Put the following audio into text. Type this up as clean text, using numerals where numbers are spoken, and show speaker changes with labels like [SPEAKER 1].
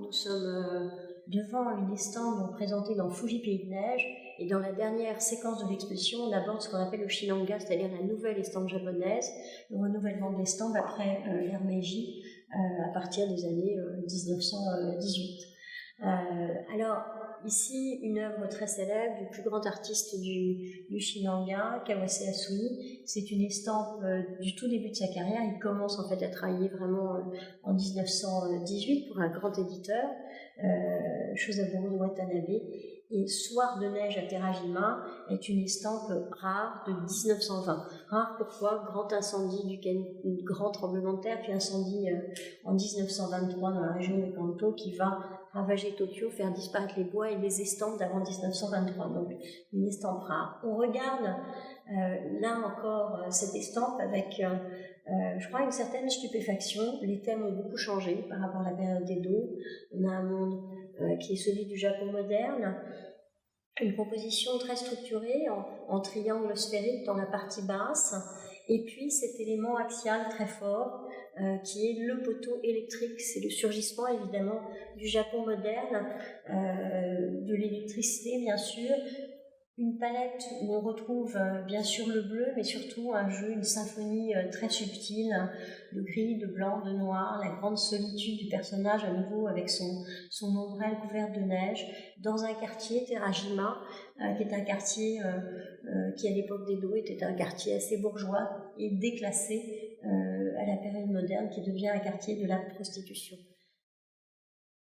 [SPEAKER 1] nous sommes devant une estampe présentée dans Fuji Pays de Neige, et dans la dernière séquence de l'exposition, on aborde ce qu'on appelle le Shinanga, c'est-à-dire la nouvelle estampe japonaise, le renouvellement de l'estampe après l'ère Meiji, à partir des années 1918. Alors, ici, une œuvre très célèbre du plus grand artiste du Shinanga, Kawase Asui. C'est une estampe du tout début de sa carrière. Il commence en fait à travailler vraiment en 1918 pour un grand éditeur, Shosaburo Watanabe. Et Soir de neige à Terajima est une estampe rare de 1920. Rare pourquoi? Grand incendie grand tremblement de terre, puis incendie en 1923 dans la région de Kanto qui va ravager Tokyo, faire disparaître les bois et les estampes d'avant 1923. Donc une estampe rare. On regarde là encore cette estampe avec, je crois, une certaine stupéfaction. Les thèmes ont beaucoup changé par rapport à la période d'Edo. On a un monde qui est celui du Japon moderne, une composition très structurée en triangle sphérique dans la partie basse, et puis cet élément axial très fort qui est le poteau électrique. C'est le surgissement évidemment du Japon moderne, de l'électricité bien sûr, une palette où on retrouve bien sûr le bleu, mais surtout un jeu, une symphonie très subtile, de gris, de blanc, de noir, la grande solitude du personnage à nouveau avec son ombrelle couverte de neige, dans un quartier, Terajima, qui est un quartier qui à l'époque d'Edo était un quartier assez bourgeois et déclassé à la période moderne, qui devient un quartier de la prostitution.